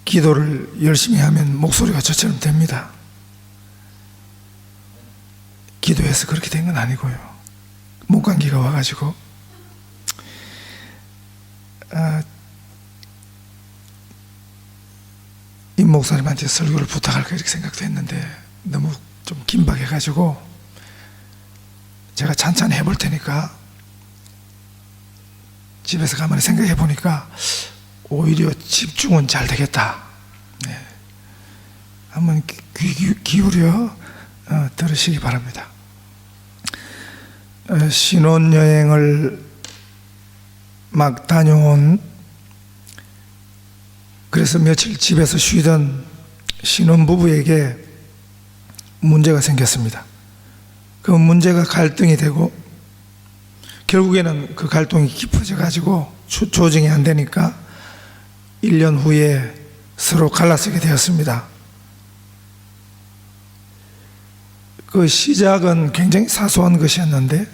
기도를 열심히 하면 목소리가 저처럼 됩니다. 기도해서 그렇게 된 건 아니고요. 목감기가 와가지고 임 목사님한테 설교를 부탁할까 이렇게 생각도 했는데 너무 좀 긴박해가지고 제가 찬찬히 해볼 테니까 집에서 가만히 생각해 보니까 오히려 집중은 잘 되겠다. 네. 한번 귀 기울여 들으시기 바랍니다. 신혼여행을 막 다녀온, 그래서 며칠 집에서 쉬던 신혼부부에게 문제가 생겼습니다. 그 문제가 갈등이 되고 결국에는 그 갈등이 깊어져 가지고 조정이 안 되니까 1년 후에 서로 갈라서게 되었습니다. 그 시작은 굉장히 사소한 것이었는데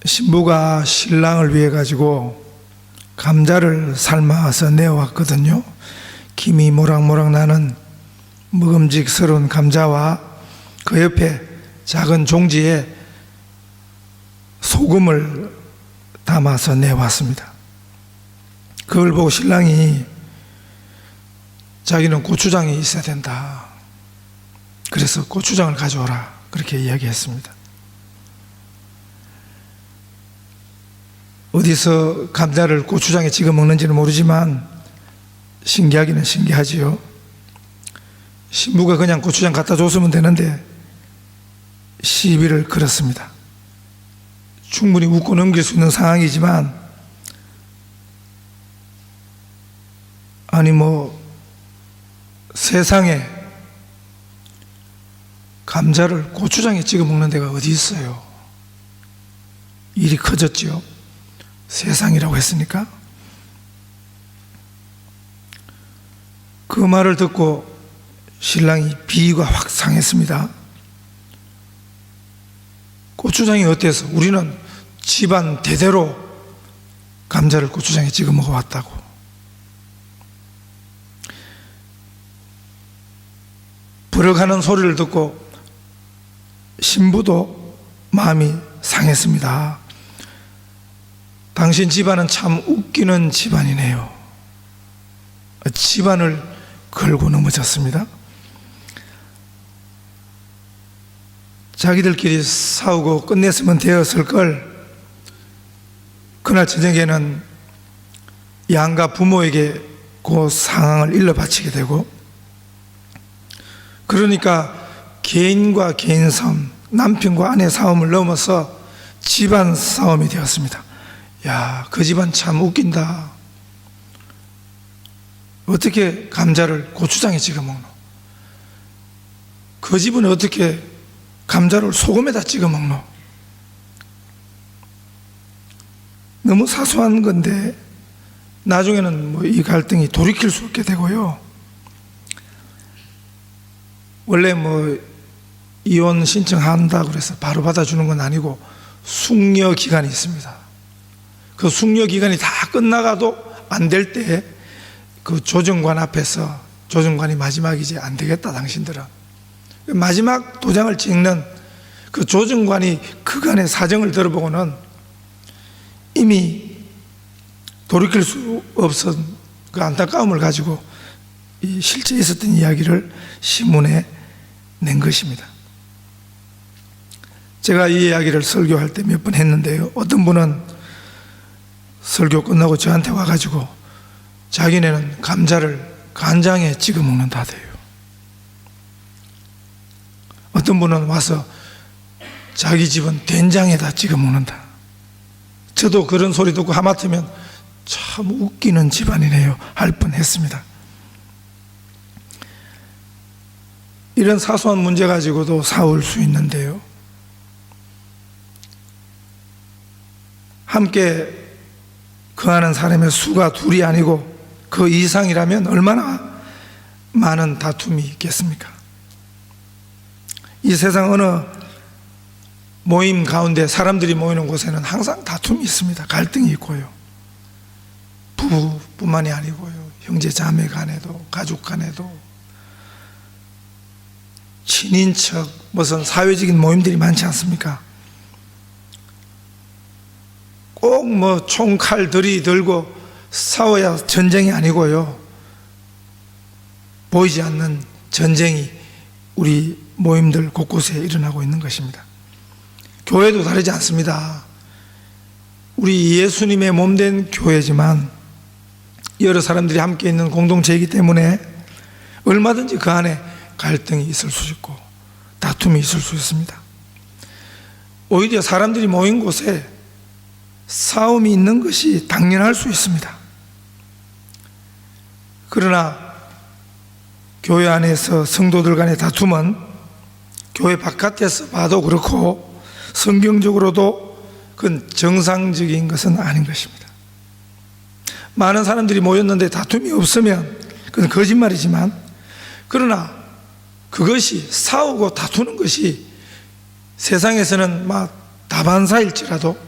신부가 신랑을 위해 가지고 감자를 삶아서 내어왔거든요. 김이 모락모락 나는 먹음직스러운 감자와 그 옆에 작은 종지에 소금을 담아서 내왔습니다. 그걸 보고 신랑이 자기는 고추장이 있어야 된다. 그래서 고추장을 가져오라. 그렇게 이야기했습니다. 어디서 감자를 고추장에 찍어 먹는지는 모르지만 신기하기는 신기하지요. 신부가 그냥 고추장 갖다 줬으면 되는데 시비를 걸었습니다. 충분히 웃고 넘길 수 있는 상황이지만 아니 세상에 감자를 고추장에 찍어 먹는 데가 어디 있어요? 일이 커졌죠. 세상이라고 했으니까. 그 말을 듣고 신랑이 비위가 확 상했습니다. 고추장이 어때서? 우리는 집안 대대로 감자를 고추장에 찍어 먹어왔다고. 버럭하는 소리를 듣고 신부도 마음이 상했습니다. 당신 집안은 참 웃기는 집안이네요. 집안을 걸고 넘어졌습니다. 자기들끼리 싸우고 끝냈으면 되었을 걸 그날 저녁에는 양가 부모에게 그 상황을 일러 바치게 되고, 그러니까 개인과 개인 싸움, 남편과 아내 싸움을 넘어서 집안 싸움이 되었습니다. 야, 그 집안 참 웃긴다. 어떻게 감자를 고추장에 찍어 먹노? 그 집은 어떻게 감자를 소금에다 찍어 먹노? 너무 사소한 건데 나중에는 이 갈등이 돌이킬 수 없게 되고요. 원래 이혼 신청한다 그래서 바로 받아주는 건 아니고 숙려 기간이 있습니다. 그 숙려 기간이 다 끝나가도 안 될 때 그 조정관 앞에서 조정관이 마지막이지 안 되겠다 당신들은, 마지막 도장을 찍는 그 조정관이 그간의 사정을 들어보고는 이미 돌이킬 수 없은 그 안타까움을 가지고 이 실제 있었던 이야기를 신문에 낸 것입니다. 제가 이 이야기를 설교할 때 몇 번 했는데요, 어떤 분은 설교 끝나고 저한테 와가지고 자기네는 감자를 간장에 찍어 먹는다대요. 어떤 분은 와서 자기 집은 된장에다 찍어 먹는다. 저도 그런 소리 듣고 하마터면 참 웃기는 집안이네요 할 뻔했습니다. 이런 사소한 문제 가지고도 싸울 수 있는데요, 함께 거하는 사람의 수가 둘이 아니고 그 이상이라면 얼마나 많은 다툼이 있겠습니까? 이 세상 어느 모임 가운데 사람들이 모이는 곳에는 항상 다툼이 있습니다. 갈등이 있고요. 부부뿐만이 아니고요, 형제 자매 간에도, 가족 간에도, 친인척, 무슨 사회적인 모임들이 많지 않습니까? 꼭 뭐 총칼 들이들고 싸워야 전쟁이 아니고요, 보이지 않는 전쟁이 우리 모임들 곳곳에 일어나고 있는 것입니다. 교회도 다르지 않습니다. 우리 예수님의 몸된 교회지만 여러 사람들이 함께 있는 공동체이기 때문에 얼마든지 그 안에 갈등이 있을 수 있고 다툼이 있을 수 있습니다. 오히려 사람들이 모인 곳에 싸움이 있는 것이 당연할 수 있습니다. 그러나 교회 안에서 성도들 간의 다툼은 교회 바깥에서 봐도 그렇고 성경적으로도 그건 정상적인 것은 아닌 것입니다. 많은 사람들이 모였는데 다툼이 없으면 그건 거짓말이지만, 그러나 그것이 싸우고 다투는 것이 세상에서는 막 다반사일지라도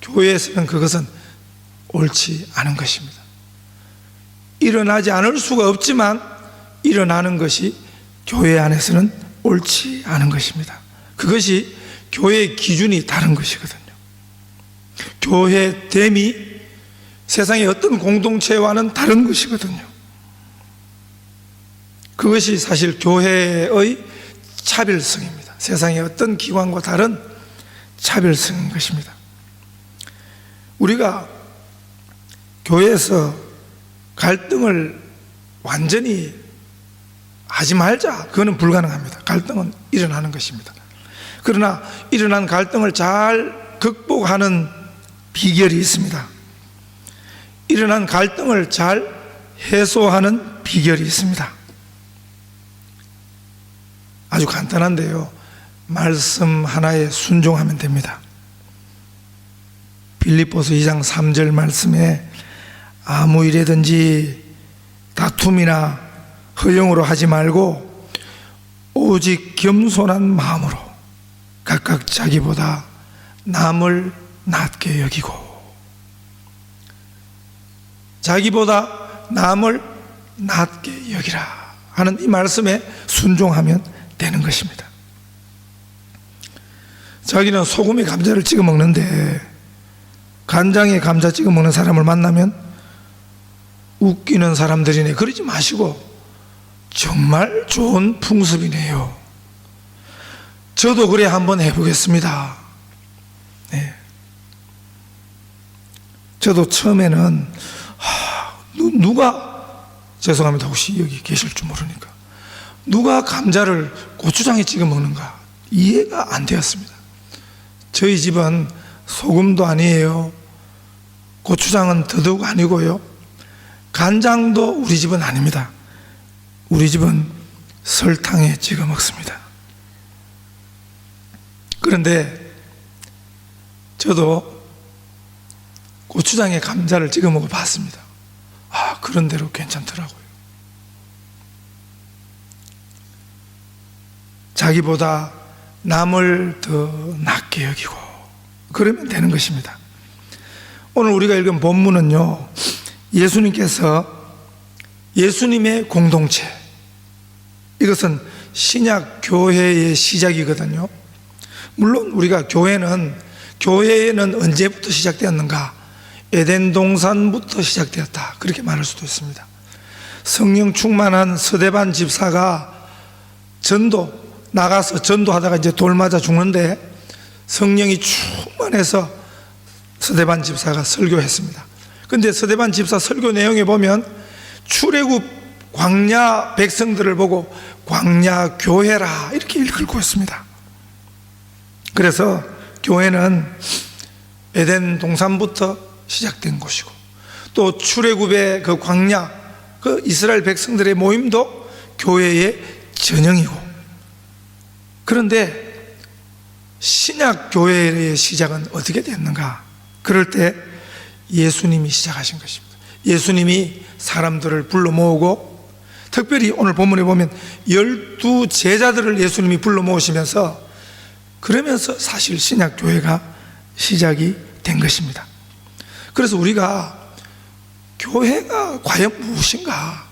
교회에서는 그것은 옳지 않은 것입니다. 일어나지 않을 수가 없지만 일어나는 것이 교회 안에서는 옳지 않은 것입니다. 그것이 교회의 기준이 다른 것이거든요. 교회됨이 세상의 어떤 공동체와는 다른 것이거든요. 그것이 사실 교회의 차별성입니다. 세상의 어떤 기관과 다른 차별성인 것입니다. 우리가 교회에서 갈등을 완전히 하지 말자, 그거는 불가능합니다. 갈등은 일어나는 것입니다. 그러나 일어난 갈등을 잘 극복하는 비결이 있습니다. 일어난 갈등을 잘 해소하는 비결이 있습니다. 아주 간단한데요, 말씀 하나에 순종하면 됩니다. 빌립보서 2장 3절 말씀에 아무 일이든지 다툼이나 허영으로 하지 말고 오직 겸손한 마음으로 각각 자기보다 남을 낮게 여기고, 자기보다 남을 낮게 여기라 하는 이 말씀에 순종하면 되는 것입니다. 자기는 소금에 감자를 찍어 먹는데 간장에 감자 찍어 먹는 사람을 만나면 웃기는 사람들이네, 그러지 마시고 정말 좋은 풍습이네요, 저도 그래 한번 해보겠습니다. 네. 저도 처음에는 누가, 죄송합니다, 혹시 여기 계실 줄 모르니까, 누가 감자를 고추장에 찍어 먹는가 이해가 안 되었습니다. 저희 집은 소금도 아니에요, 고추장은 더더욱 아니고요, 간장도 우리 집은 아닙니다. 우리 집은 설탕에 찍어 먹습니다. 그런데 저도 고추장에 감자를 찍어 먹어 봤습니다. 그런 대로 괜찮더라고요. 자기보다 남을 더 낮게 여기고 그러면 되는 것입니다. 오늘 우리가 읽은 본문은요, 예수님께서 예수님의 공동체, 이것은 신약 교회의 시작이거든요. 물론 우리가 교회는 언제부터 시작되었는가? 에덴 동산부터 시작되었다, 그렇게 말할 수도 있습니다. 성령 충만한 서대반 집사가 나가서 전도하다가 이제 돌 맞아 죽는데 성령이 충만해서 서대반 집사가 설교했습니다. 그런데 서대반 집사 설교 내용에 보면 출애굽 광야 백성들을 보고 광야 교회라 이렇게 읽고 있습니다. 그래서 교회는 에덴 동산부터 시작된 곳이고, 또 출애굽의 그 광야, 그 이스라엘 백성들의 모임도 교회의 전형이고, 그런데 신약 교회의 시작은 어떻게 됐는가? 그럴 때 예수님이 시작하신 것입니다. 예수님이 사람들을 불러 모으고, 특별히 오늘 본문에 보면 12 제자들을 예수님이 불러 모으시면서, 그러면서 사실 신약 교회가 시작이 된 것입니다. 그래서 우리가 교회가 과연 무엇인가?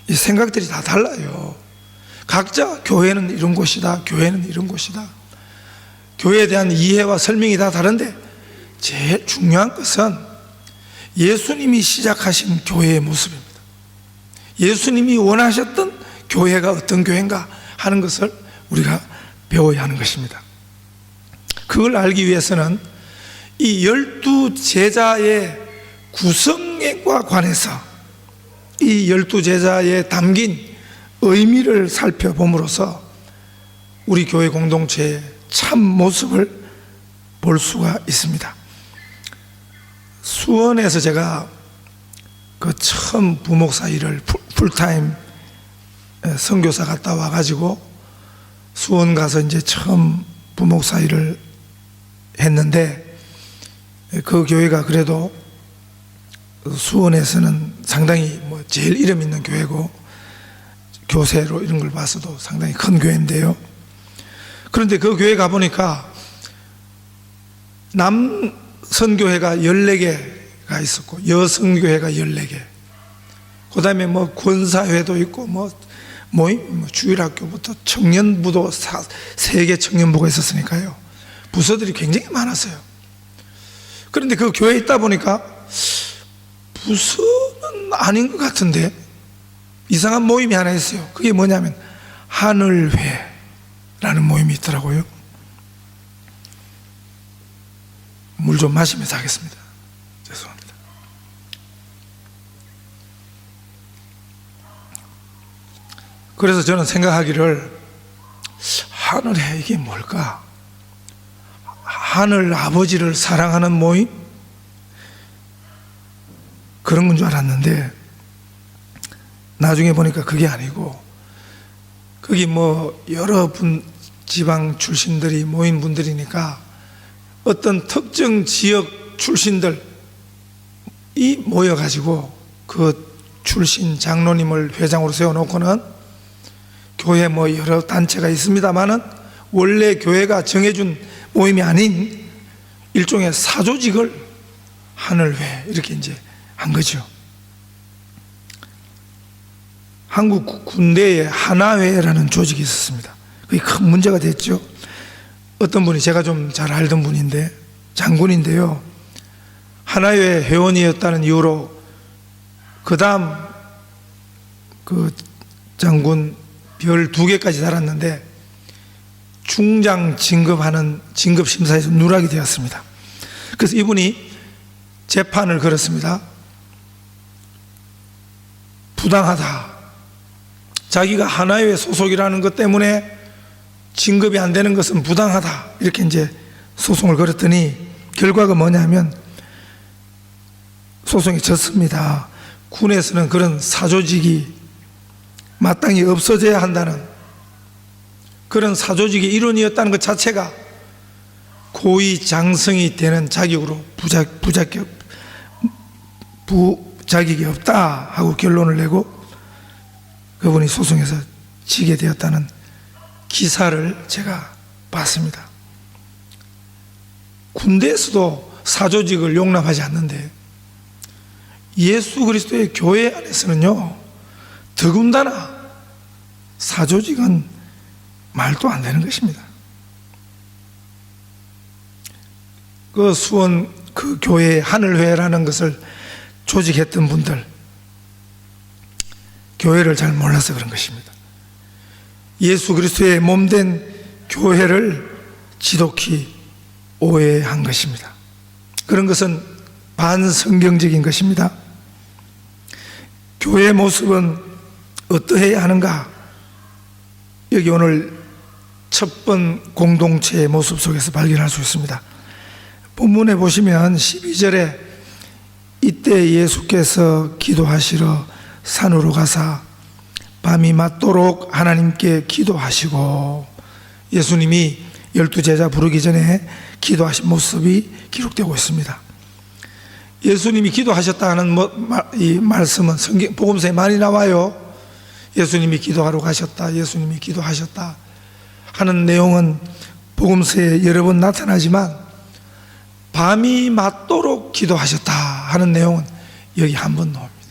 이 생각들이 다 달라요. 각자 교회는 이런 곳이다, 교회는 이런 곳이다. 교회에 대한 이해와 설명이 다 다른데 제일 중요한 것은 예수님이 시작하신 교회의 모습입니다. 예수님이 원하셨던 교회가 어떤 교회인가 하는 것을 우리가 배워야 하는 것입니다. 그걸 알기 위해서는 이 12제자의 구성과 관해서 이 12제자에 담긴 의미를 살펴봄으로써 우리 교회 공동체의 참 모습을 볼 수가 있습니다. 수원에서 제가 그 처음 부목사 일을 풀타임 선교사 갔다 와가지고 수원 가서 이제 처음 부목사 일을 했는데, 그 교회가 그래도 수원에서는 상당히 뭐 제일 이름 있는 교회고 교세로 이런 걸 봐서도 상당히 큰 교회인데요. 그런데 그 교회 가보니까 남선교회가 14개가 있었고 여성교회가 14개, 그 다음에 뭐 권사회도 있고 뭐 주일학교부터 청년부도 3개 청년부가 있었으니까요. 부서들이 굉장히 많았어요. 그런데 그 교회에 있다 보니까 부서는 아닌 것 같은데 이상한 모임이 하나 있어요. 그게 뭐냐면 하늘회라는 모임이 있더라고요. 물 좀 마시면서 하겠습니다. 죄송합니다. 그래서 저는 생각하기를, 하늘회 이게 뭘까? 하늘 아버지를 사랑하는 모임? 그런 건 줄 알았는데 나중에 보니까 그게 아니고, 거기 뭐 여러 지방 출신들이 모인 분들이니까 어떤 특정 지역 출신들이 모여가지고 그 출신 장로님을 회장으로 세워놓고는 교회 뭐 여러 단체가 있습니다만은 원래 교회가 정해준 모임이 아닌 일종의 사조직을 하늘회 이렇게 이제 한 거죠. 한국 군대에 하나회라는 조직이 있었습니다. 그게 큰 문제가 됐죠. 어떤 분이, 제가 좀 잘 알던 분인데 장군인데요, 하나회 회원이었다는 이유로 그 다음 그 장군 별 2개까지 달았는데 중장 진급하는 진급심사에서 누락이 되었습니다. 그래서 이분이 재판을 걸었습니다. 부당하다, 자기가 하나회 소속이라는 것 때문에 진급이 안 되는 것은 부당하다, 이렇게 이제 소송을 걸었더니 결과가 뭐냐면 소송이 졌습니다. 군에서는 그런 사조직이 마땅히 없어져야 한다는, 그런 사조직의 일원이었다는 것 자체가 고위 장성이 되는 자격으로 부자격이 없다 하고 결론을 내고 그분이 소송에서 지게 되었다는 기사를 제가 봤습니다. 군대에서도 사조직을 용납하지 않는데 예수 그리스도의 교회 안에서는요, 더군다나 사조직은 말도 안 되는 것입니다. 그 수원 그 교회 하늘회라는 것을 조직했던 분들, 교회를 잘 몰라서 그런 것입니다. 예수 그리스도의 몸된 교회를 지독히 오해한 것입니다. 그런 것은 반성경적인 것입니다. 교회의 모습은 어떠해야 하는가? 여기 오늘 첫 번 공동체의 모습 속에서 발견할 수 있습니다. 본문에 보시면 12절에 이때 예수께서 기도하시러 산으로 가사 밤이 맞도록 하나님께 기도하시고, 예수님이 12제자 부르기 전에 기도하신 모습이 기록되고 있습니다. 예수님이 기도하셨다는 이 말씀은 복음서에 많이 나와요. 예수님이 기도하러 가셨다, 예수님이 기도하셨다 하는 내용은 복음서에 여러 번 나타나지만 밤이 맞도록 기도하셨다 하는 내용은 여기 한 번 나옵니다.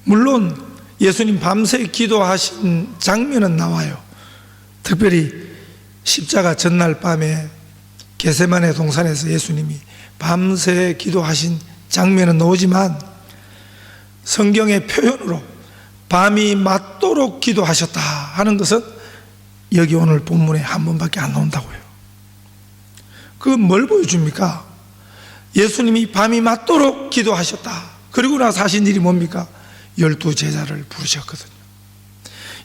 물론 예수님 밤새 기도하신 장면은 나와요. 특별히 십자가 전날 밤에 겟세마네 동산에서 예수님이 밤새 기도하신 장면은 나오지만 성경의 표현으로 밤이 맞도록 기도하셨다 하는 것은 여기 오늘 본문에 한 번밖에 안 나온다고요. 그건 뭘 보여줍니까? 예수님이 밤이 맞도록 기도하셨다. 그리고 나서 하신 일이 뭡니까? 12제자를 부르셨거든요.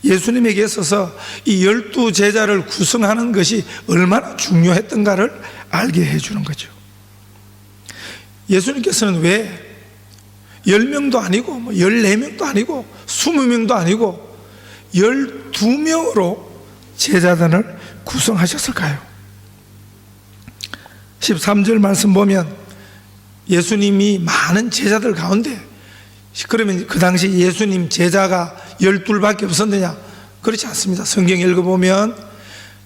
예수님에게 있어서 이 12제자를 구성하는 것이 얼마나 중요했던가를 알게 해주는 거죠. 예수님께서는 왜 10명도 아니고 14명도 아니고 20명도 아니고 12명으로 제자단을 구성하셨을까요? 13절 말씀 보면 예수님이 많은 제자들 가운데, 그러면 그 당시 예수님 제자가 12밖에 없었느냐? 그렇지 않습니다. 성경 읽어보면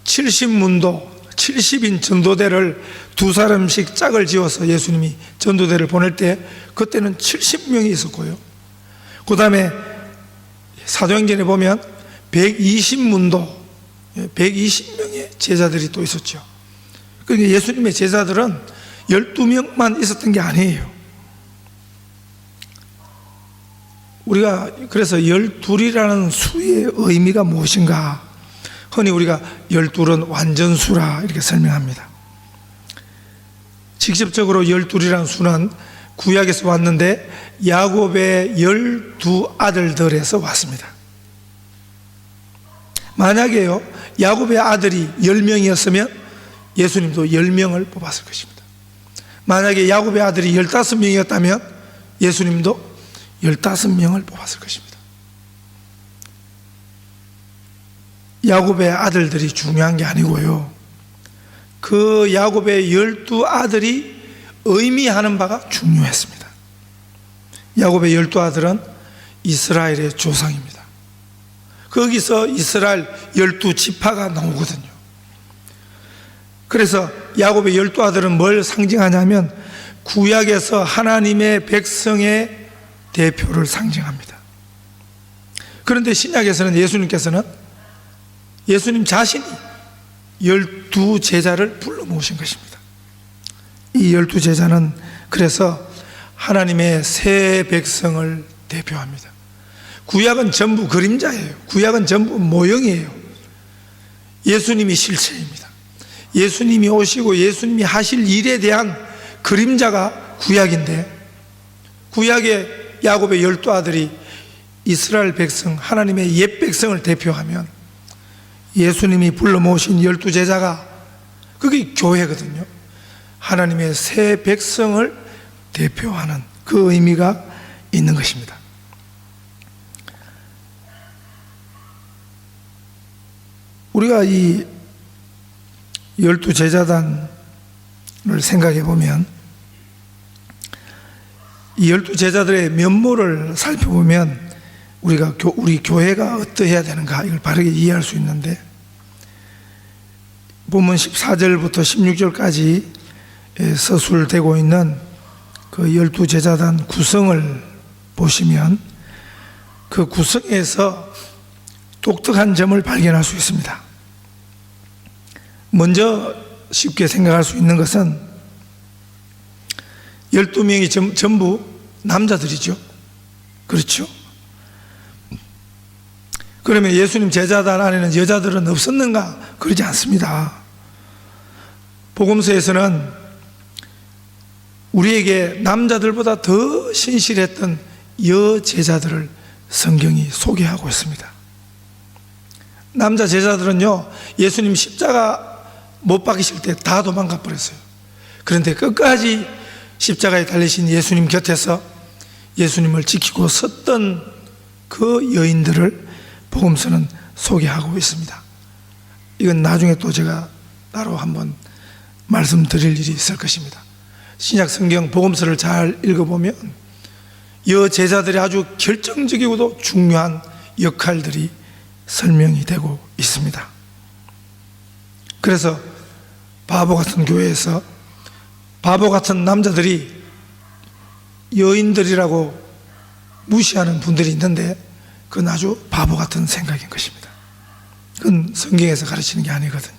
70문도 70인 전도대를 두 사람씩 짝을 지어서 예수님이 전도대를 보낼 때 그때는 70명이 있었고요. 그 다음에 사도행전에 보면 120문도 120명의 제자들이 또 있었죠. 그러니까 예수님의 제자들은 12명만 있었던 게 아니에요. 우리가 그래서 12이라는 수의 의미가 무엇인가? 흔히 우리가 12은 완전수라 이렇게 설명합니다. 직접적으로 12이라는 수는 구약에서 왔는데 야곱의 12아들들에서 왔습니다. 만약에요, 야곱의 아들이 10명이었으면 예수님도 10명을 뽑았을 것입니다. 만약에 야곱의 아들이 15명이었다면 예수님도 15명을 뽑았을 것입니다. 야곱의 아들들이 중요한 게 아니고요, 그 야곱의 12아들이 의미하는 바가 중요했습니다. 야곱의 12아들은 이스라엘의 조상입니다. 거기서 이스라엘 12지파가 나오거든요. 그래서 야곱의 12아들은 뭘 상징하냐면 구약에서 하나님의 백성의 대표를 상징합니다. 그런데 신약에서는 예수님께서는 예수님 자신이 12제자를 불러 모으신 것입니다. 이 12제자는 그래서 하나님의 새 백성을 대표합니다. 구약은 전부 그림자예요. 구약은 전부 모형이에요. 예수님이 실체입니다. 예수님이 오시고 예수님이 하실 일에 대한 그림자가 구약인데, 구약의 야곱의 12아들이 이스라엘 백성, 하나님의 옛 백성을 대표하면 예수님이 불러 모으신 12제자가 그게 교회거든요. 하나님의 새 백성을 대표하는 그 의미가 있는 것입니다. 우리가 이 12제자단을 생각해 보면 이 12제자들의 면모를 살펴보면 우리 교회가 어떠해야 되는가 이걸 바르게 이해할 수 있는데, 본문 14절부터 16절까지 서술되고 있는 그 12제자단 구성을 보시면 그 구성에서 독특한 점을 발견할 수 있습니다. 먼저 쉽게 생각할 수 있는 것은 12명이 전부 남자들이죠. 그렇죠? 그러면 예수님 제자단 안에는 여자들은 없었는가? 그러지 않습니다. 복음서에서는 우리에게 남자들보다 더 신실했던 여제자들을 성경이 소개하고 있습니다. 남자 제자들은요, 예수님 십자가 못 박이실 때 다 도망가 버렸어요. 그런데 끝까지 십자가에 달리신 예수님 곁에서 예수님을 지키고 섰던 그 여인들을 복음서는 소개하고 있습니다. 이건 나중에 또 제가 따로 한번 말씀드릴 일이 있을 것입니다. 신약 성경 복음서를 잘 읽어보면 여제자들이 아주 결정적이고도 중요한 역할들이 설명이 되고 있습니다. 그래서 바보 같은 교회에서 바보 같은 남자들이 여인들이라고 무시하는 분들이 있는데 그건 아주 바보 같은 생각인 것입니다. 그건 성경에서 가르치는 게 아니거든요.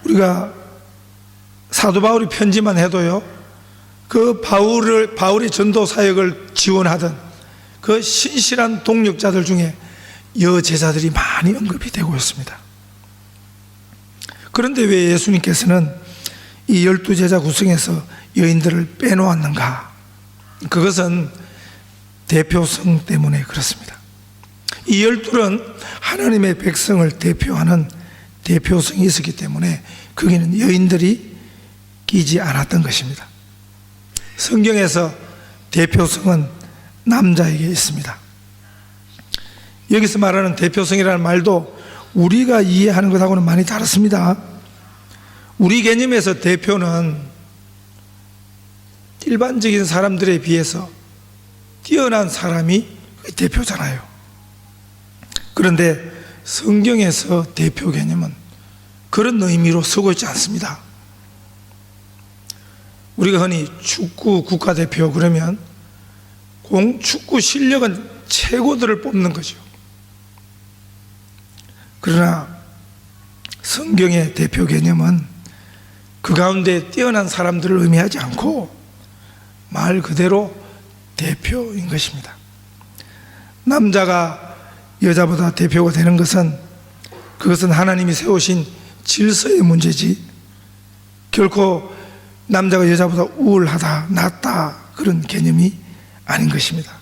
우리가 사도 바울이 편지만 해도요, 그 바울의 전도 사역을 지원하던 그 신실한 동력자들 중에 여제자들이 많이 언급이 되고 있습니다. 그런데 왜 예수님께서는 이 12제자 구성에서 여인들을 빼놓았는가? 그것은 대표성 때문에 그렇습니다. 이 12는 하나님의 백성을 대표하는 대표성이 있었기 때문에 거기는 여인들이 끼지 않았던 것입니다. 성경에서 대표성은 남자에게 있습니다. 여기서 말하는 대표성이라는 말도 우리가 이해하는 것하고는 많이 다릅니다. 우리 개념에서 대표는 일반적인 사람들에 비해서 뛰어난 사람이 대표잖아요. 그런데 성경에서 대표 개념은 그런 의미로 쓰고 있지 않습니다. 우리가 흔히 축구 국가대표 그러면 축구 실력은 최고들을 뽑는 거죠. 그러나 성경의 대표 개념은 그 가운데 뛰어난 사람들을 의미하지 않고 말 그대로 대표인 것입니다. 남자가 여자보다 대표가 되는 것은 그것은 하나님이 세우신 질서의 문제지 결코 남자가 여자보다 우월하다, 낫다 그런 개념이 아닌 것입니다.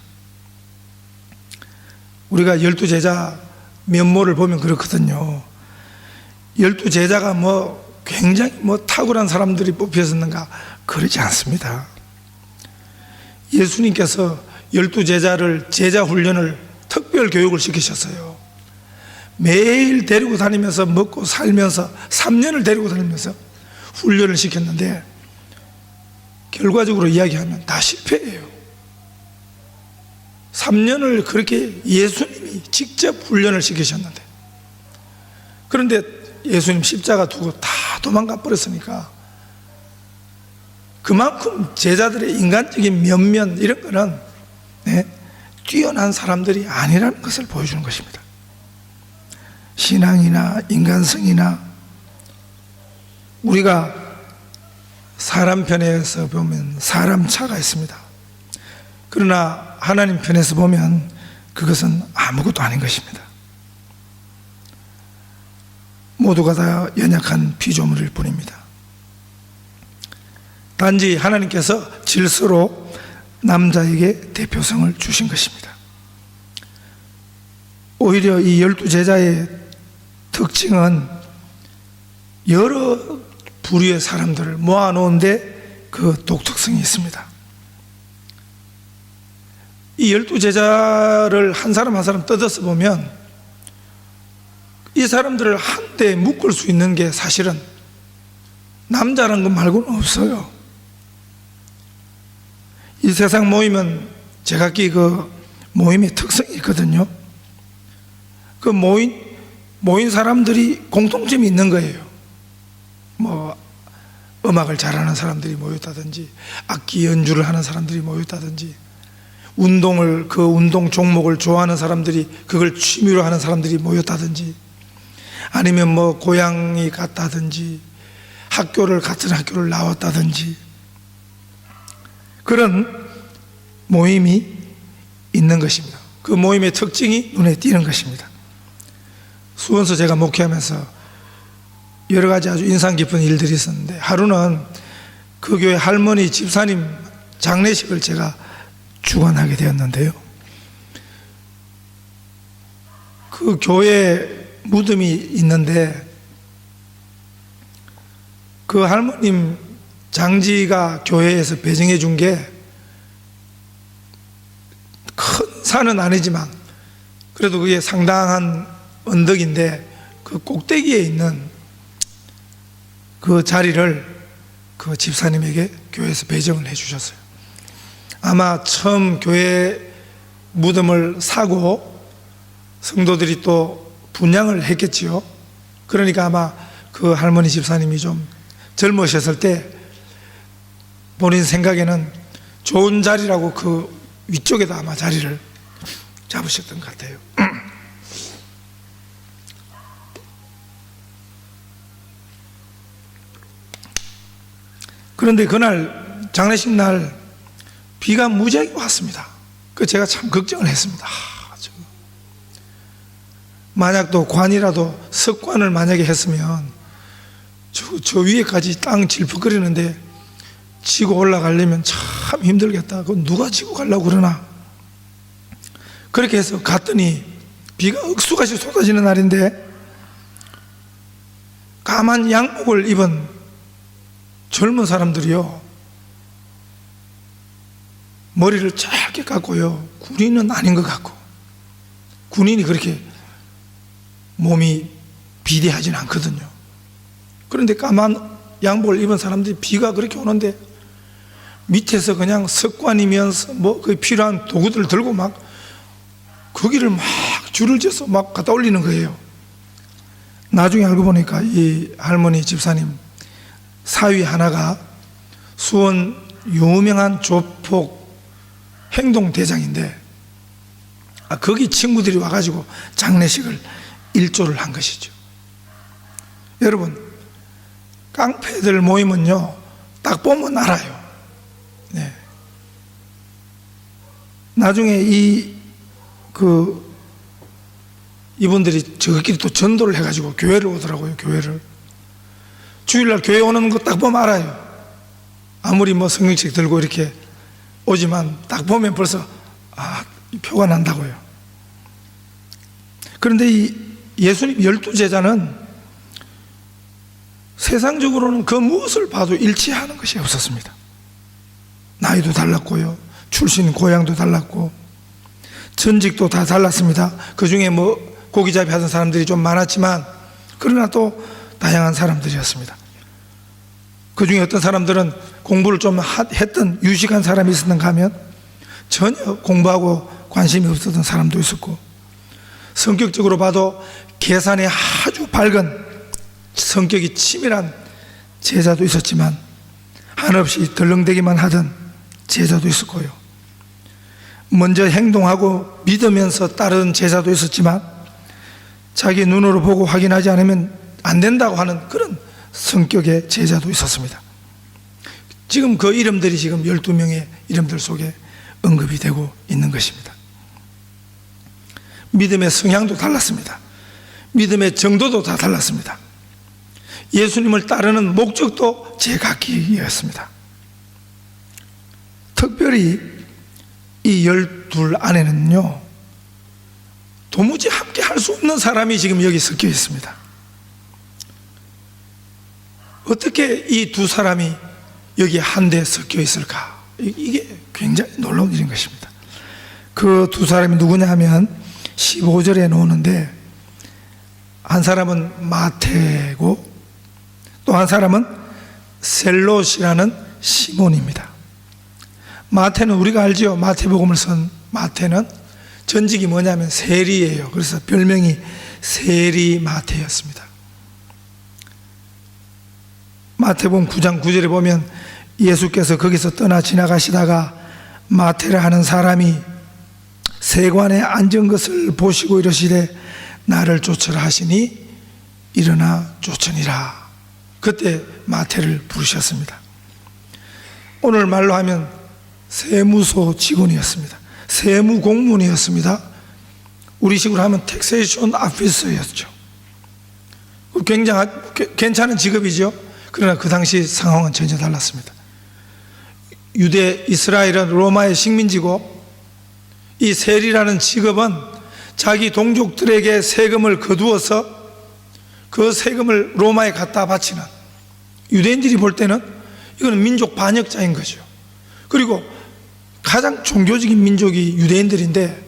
우리가 12제자 면모를 보면 그렇거든요. 12제자가 굉장히 탁월한 사람들이 뽑혔었는가? 그러지 않습니다. 예수님께서 12제자를 제자 훈련을 특별 교육을 시키셨어요. 매일 데리고 다니면서 먹고 살면서 3년을 데리고 다니면서 훈련을 시켰는데 결과적으로 이야기하면 다 실패예요. 3년을 그렇게 예수님이 직접 훈련을 시키셨는데, 그런데 예수님 십자가 두고 다 도망가 버렸으니까 그만큼 제자들의 인간적인 면면 이런 거는 뛰어난 사람들이 아니라는 것을 보여주는 것입니다. 신앙이나 인간성이나 우리가 사람 편에서 보면 사람 차가 있습니다. 그러나 하나님 편에서 보면 그것은 아무것도 아닌 것입니다. 모두가 다 연약한 피조물일 뿐입니다. 단지 하나님께서 질서로 남자에게 대표성을 주신 것입니다. 오히려 이 12제자의 특징은 여러 부류의 사람들을 모아놓은데 그 독특성이 있습니다. 이 12제자를 한 사람 한 사람 뜯어서 보면 이 사람들을 한데 묶을 수 있는 게 사실은 남자라는 것 말고는 없어요. 이 세상 모임은 제각기 그 모임의 특성이 있거든요. 그 모인 사람들이 공통점이 있는 거예요. 음악을 잘하는 사람들이 모였다든지, 악기 연주를 하는 사람들이 모였다든지, 그 운동 종목을 좋아하는 사람들이 그걸 취미로 하는 사람들이 모였다든지, 아니면 고향이 같다든지, 같은 학교를 나왔다든지, 그런 모임이 있는 것입니다. 그 모임의 특징이 눈에 띄는 것입니다. 수원서 제가 목회하면서 여러 가지 아주 인상 깊은 일들이 있었는데, 하루는 그 교회 할머니 집사님 장례식을 제가 주관하게 되었는데요, 그 교회 무덤이 있는데 그 할머님 장지가 교회에서 배정해 준 게 큰 산은 아니지만 그래도 그게 상당한 언덕인데 그 꼭대기에 있는 그 자리를 그 집사님에게 교회에서 배정을 해 주셨어요. 아마 처음 교회 무덤을 사고 성도들이 또 분양을 했겠지요. 그러니까 아마 그 할머니 집사님이 좀 젊으셨을 때 본인 생각에는 좋은 자리라고 그 위쪽에다 아마 자리를 잡으셨던 것 같아요. 그런데 그날 장례식 날 비가 무지하게 왔습니다. 그 제가 참 걱정을 했습니다. 만약 또 관이라도 석관을 만약에 했으면 저 위에까지 땅 질퍽거리는데 지고 올라가려면 참 힘들겠다. 그건 누가 지고 가려고 그러나. 그렇게 해서 갔더니 비가 억수같이 쏟아지는 날인데 까만 양복을 입은 젊은 사람들이요, 머리를 짧게 깎고요, 군인은 아닌 것 같고, 군인이 그렇게 몸이 비대하진 않거든요. 그런데 까만 양복을 입은 사람들이 비가 그렇게 오는데 밑에서 그냥 석관이면서 뭐 그 필요한 도구들을 들고 막 거기를 막 줄을 지어서 막 갖다 올리는 거예요. 나중에 알고 보니까 이 할머니 집사님 사위 하나가 수원 유명한 조폭 행동대장인데, 거기 친구들이 와가지고 장례식을 일조를 한 것이죠. 여러분, 깡패들 모임은요, 딱 보면 알아요. 네. 나중에 이분들이 저끼리 또 전도를 해가지고 교회를 오더라고요. 교회를 주일날 교회 오는 거 딱 보면 알아요. 아무리 뭐 성경책 들고 이렇게 오지만 딱 보면 벌써 표가 난다고요. 그런데 이 예수님 12제자는 세상적으로는 그 무엇을 봐도 일치하는 것이 없었습니다. 나이도 달랐고요, 출신 고향도 달랐고, 전직도 다 달랐습니다. 그 중에 뭐 고기잡이 하던 사람들이 좀 많았지만 그러나 또 다양한 사람들이었습니다. 그 중에 어떤 사람들은 공부를 좀 했던 유식한 사람이 있었는가 하면 전혀 공부하고 관심이 없었던 사람도 있었고, 성격적으로 봐도 계산에 아주 밝은 성격이 치밀한 제자도 있었지만 한없이 덜렁대기만 하던 제자도 있었고요, 먼저 행동하고 믿으면서 따르는 제자도 있었지만 자기 눈으로 보고 확인하지 않으면 안 된다고 하는 그런 성격의 제자도 있었습니다. 지금 그 이름들이 지금 12명의 이름들 속에 언급이 되고 있는 것입니다. 믿음의 성향도 달랐습니다. 믿음의 정도도 다 달랐습니다. 예수님을 따르는 목적도 제각기였습니다. 특별히 이 12 안에는요, 도무지 함께 할 수 없는 사람이 지금 여기 섞여 있습니다. 어떻게 이 두 사람이 여기 한데 섞여 있을까? 이게 굉장히 놀라운 일인 것입니다. 그 두 사람이 누구냐 하면 15절에 나오는데, 한 사람은 마태고 또 한 사람은 셀롯이라는 시몬입니다. 마태는 우리가 알지요. 마태복음을 쓴 마태는 전직이 뭐냐면 세리예요. 그래서 별명이 세리 마태였습니다. 마태복음 9장 9절에 보면 예수께서 거기서 떠나 지나가시다가 마태라 하는 사람이 세관에 앉은 것을 보시고 이르시되 나를 쫓으라 하시니 일어나 쫓으니라. 그때 마태를 부르셨습니다. 오늘 말로 하면 세무소 직원이었습니다. 세무 공무원이었습니다. 우리식으로 하면 텍세이션 오피서였죠. 굉장히 괜찮은 직업이죠. 그러나 그 당시 상황은 전혀 달랐습니다. 유대 이스라엘은 로마의 식민지고, 이 세리라는 직업은 자기 동족들에게 세금을 거두어서 그 세금을 로마에 갖다 바치는, 유대인들이 볼 때는 이거는 민족 반역자인 거죠. 그리고 가장 종교적인 민족이 유대인들인데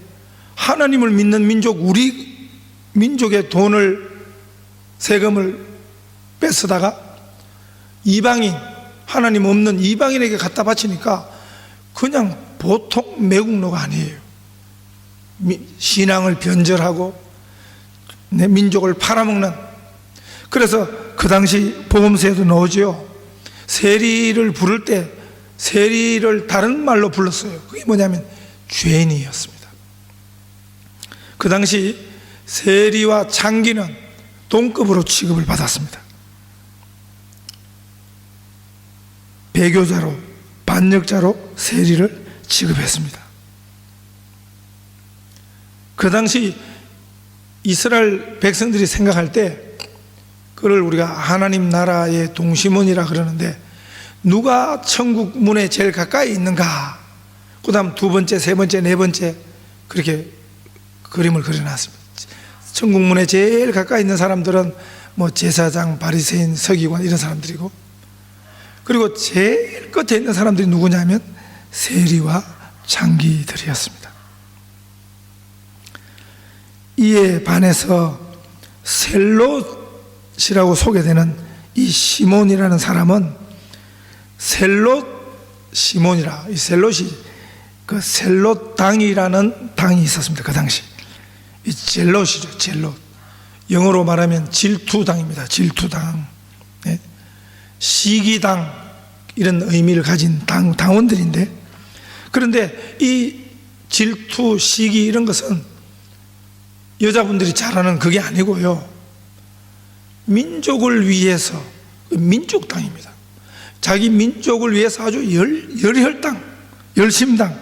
하나님을 믿는 민족, 우리 민족의 돈을, 세금을 뺏어다가 이방인, 하나님 없는 이방인에게 갖다 바치니까 그냥 보통 매국노가 아니에요. 신앙을 변절하고 내 민족을 팔아먹는. 그래서 그 당시 복음서에도 나오죠. 세리를 부를 때 세리를 다른 말로 불렀어요. 그게 뭐냐면 죄인이었습니다. 그 당시 세리와 창기는 동급으로 취급을 받았습니다. 배교자로, 반역자로 세리를 취급했습니다. 그 당시 이스라엘 백성들이 생각할 때 그걸 우리가 하나님 나라의 동심원이라 그러는데, 누가 천국 문에 제일 가까이 있는가, 그 다음 두 번째, 세 번째, 네 번째, 그렇게 그림을 그려놨습니다. 천국 문에 제일 가까이 있는 사람들은 뭐 제사장, 바리새인, 서기관 이런 사람들이고, 그리고 제일 끝에 있는 사람들이 누구냐면 세리와 창기들이었습니다. 이에 반해서 셀롯이라고 소개되는 이 시몬이라는 사람은 셀롯 시몬이라, 이 셀롯이 그 셀롯 당이라는 당이 있었습니다. 그 당시 이 젤롯이죠. 젤롯, 영어로 말하면 질투당입니다. 질투당, 네? 시기당, 이런 의미를 가진 당원들인데, 그런데 이 질투, 시기 이런 것은 여자분들이 잘하는 그게 아니고요, 민족을 위해서, 민족당입니다. 자기 민족을 위해서 아주 열혈당, 열심당,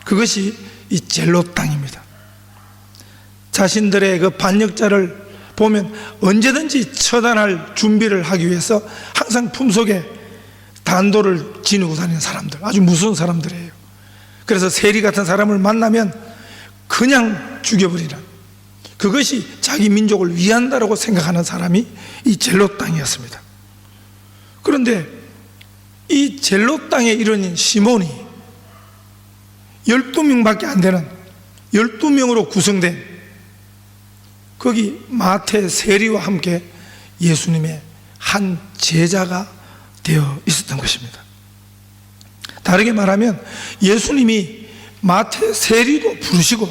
그것이 이 젤롯당입니다. 자신들의 그 반역자를 보면 언제든지 처단할 준비를 하기 위해서 항상 품속에 단도를 지니고 다니는 사람들, 아주 무서운 사람들이에요. 그래서 세리 같은 사람을 만나면 그냥 죽여버리라, 그것이 자기 민족을 위한다라고 생각하는 사람이 이 젤롯 땅이었습니다. 그런데 이 젤롯 땅의 일원인 시몬이 12명밖에 안 되는 12명으로 구성된, 거기 마태 세리와 함께 예수님의 한 제자가 되어 있었던 것입니다. 다르게 말하면 예수님이 마태 세리도 부르시고,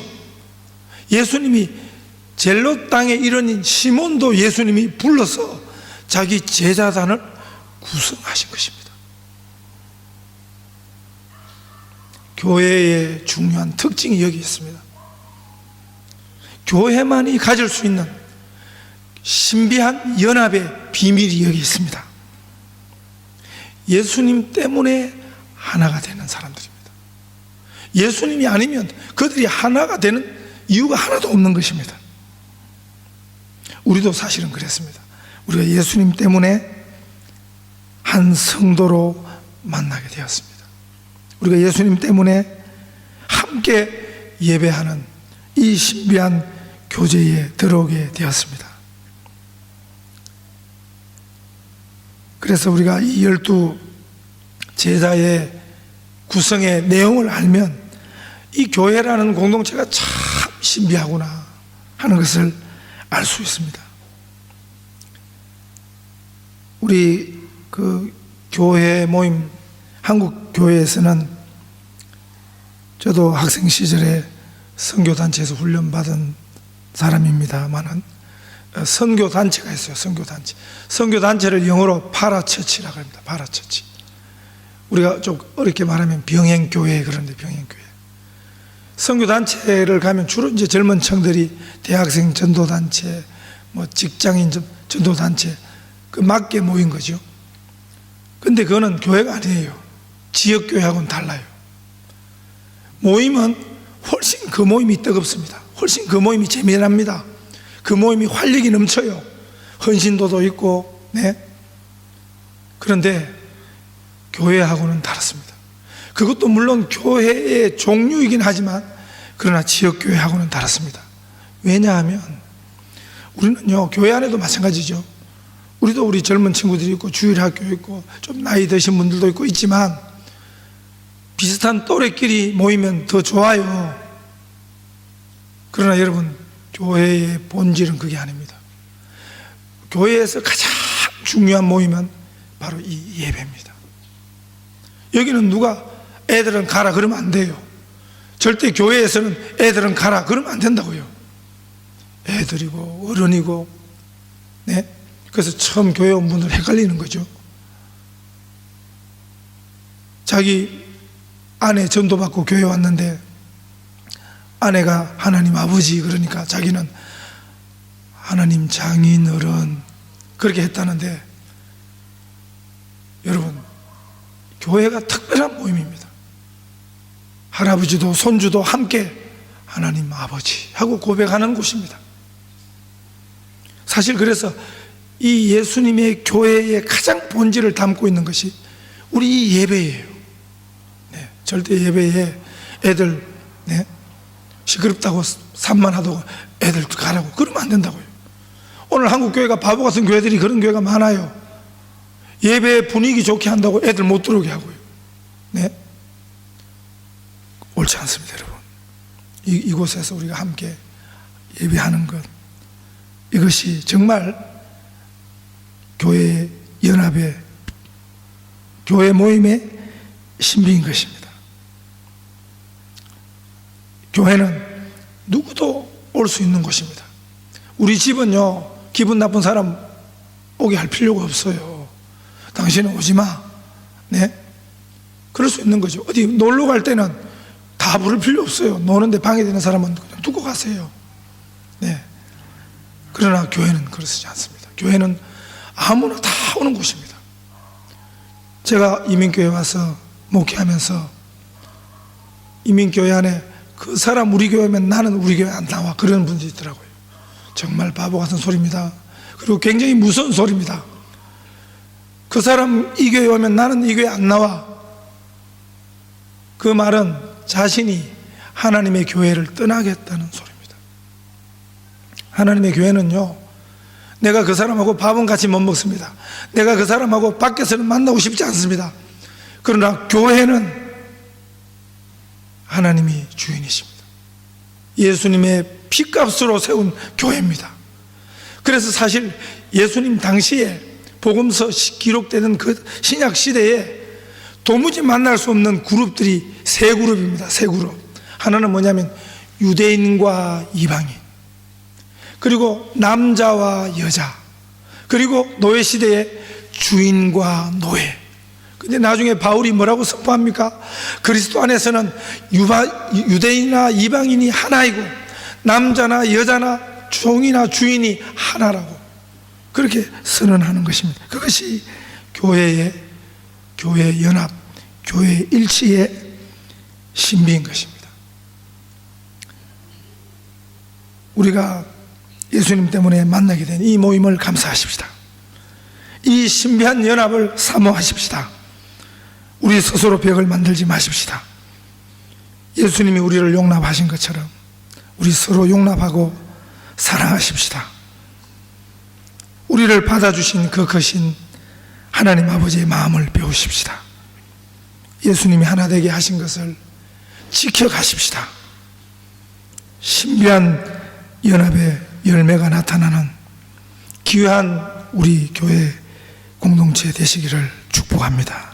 예수님이 젤롯 땅의 일원인 시몬도 예수님이 불러서 자기 제자단을 구성하신 것입니다. 교회의 중요한 특징이 여기 있습니다. 교회만이 가질 수 있는 신비한 연합의 비밀이 여기 있습니다. 예수님 때문에 하나가 되는 사람들입니다. 예수님이 아니면 그들이 하나가 되는 이유가 하나도 없는 것입니다. 우리도 사실은 그랬습니다. 우리가 예수님 때문에 한 성도로 만나게 되었습니다. 우리가 예수님 때문에 함께 예배하는 이 신비한 교제에 들어오게 되었습니다. 그래서 우리가 이 12 제자의 구성의 내용을 알면 이 교회라는 공동체가 참 신비하구나 하는 것을 알 수 있습니다. 우리 그 교회 모임, 한국 교회에서는 저도 학생 시절에 선교단체에서 훈련받은 사람입니다만은 선교단체가 있어요. 선교단체. 선교단체를 영어로 파라처치라고 합니다. 파라처치. 우리가 좀 어렵게 말하면 병행교회, 그런데 병행교회. 선교단체를 가면 주로 이제 젊은 층들이 대학생 전도단체, 뭐 직장인 전도단체, 그 맞게 모인 거죠. 근데 그거는 교회가 아니에요. 지역교회하고는 달라요. 모임은 훨씬 그 모임이 뜨겁습니다. 훨씬 그 모임이 재미납니다. 그 모임이 활력이 넘쳐요. 헌신도도 있고, 네. 그런데 교회하고는 다릅니다. 그것도 물론 교회의 종류이긴 하지만, 그러나 지역교회하고는 다릅니다. 왜냐하면 우리는요, 교회 안에도 마찬가지죠. 우리도 우리 젊은 친구들이 있고 주일학교 있고 좀 나이 드신 분들도 있고 있지만, 비슷한 또래끼리 모이면 더 좋아요. 그러나 여러분, 교회의 본질은 그게 아닙니다. 교회에서 가장 중요한 모임은 바로 이 예배입니다. 여기는 누가 애들은 가라 그러면 안 돼요. 절대 교회에서는 애들은 가라 그러면 안 된다고요. 애들이고 어른이고, 네? 그 그래서 처음 교회 온 분들 헷갈리는 거죠. 자기 아내 전도받고 교회 왔는데 아내가 하나님 아버지 그러니까 자기는 하나님 장인어른 그렇게 했다는데, 여러분, 교회가 특별한 모임입니다. 할아버지도 손주도 함께 하나님 아버지 하고 고백하는 곳입니다. 사실 그래서 이 예수님의 교회의 가장 본질을 담고 있는 것이 우리 예배예요. 네, 절대 예배에 애들 시끄럽다고 산만하다고 애들 가라고 그러면 안 된다고요. 오늘 한국 교회가 바보 같은 교회들이 그런 교회가 많아요. 예배 분위기 좋게 한다고 애들 못 들어오게 하고요. 네, 옳지 않습니다, 여러분. 이곳에서 우리가 함께 예배하는 것, 이것이 정말 교회 연합의, 교회 모임의 신비인 것입니다. 교회는 누구도 올 수 있는 곳입니다. 우리 집은요, 기분 나쁜 사람 오게 할 필요가 없어요. 당신은 오지 마. 네? 그럴 수 있는 거죠. 어디 놀러 갈 때는 다 부를 필요 없어요. 노는데 방해되는 사람은 그냥 두고 가세요. 네. 그러나 교회는 그렇지 않습니다. 교회는 아무나 다 오는 곳입니다. 제가 이민교회 와서 목회하면서 이민교회 안에 그 사람 우리 교회면 나는 우리 교회 안 나와 그런 분들이 있더라고요. 정말 바보 같은 소리입니다. 그리고 굉장히 무서운 소리입니다. 그 사람 이 교회 오면 나는 이 교회 안 나와. 그 말은 자신이 하나님의 교회를 떠나겠다는 소리입니다. 하나님의 교회는요, 내가 그 사람하고 밥은 같이 못 먹습니다. 내가 그 사람하고 밖에서는 만나고 싶지 않습니다. 그러나 교회는 하나님이 주인이십니다. 예수님의 피값으로 세운 교회입니다. 그래서 사실 예수님 당시에 복음서 기록되는 그 신약 시대에 도무지 만날 수 없는 그룹들이 세 그룹입니다. 세 그룹. 하나는 뭐냐면 유대인과 이방인, 그리고 남자와 여자, 그리고 노예 시대에 주인과 노예. 근데 나중에 바울이 뭐라고 선포합니까? 그리스도 안에서는 유대인이나 이방인이 하나이고 남자나 여자나 종이나 주인이 하나라고 그렇게 선언하는 것입니다. 그것이 교회 연합, 교회 일치의 신비인 것입니다. 우리가 예수님 때문에 만나게 된 이 모임을 감사하십시다. 이 신비한 연합을 사모하십시다. 우리 스스로 벽을 만들지 마십시다. 예수님이 우리를 용납하신 것처럼 우리 서로 용납하고 사랑하십시다. 우리를 받아주신 그 크신 하나님 아버지의 마음을 배우십시다. 예수님이 하나 되게 하신 것을 지켜가십시다. 신비한 연합의 열매가 나타나는 귀한 우리 교회 공동체 되시기를 축복합니다.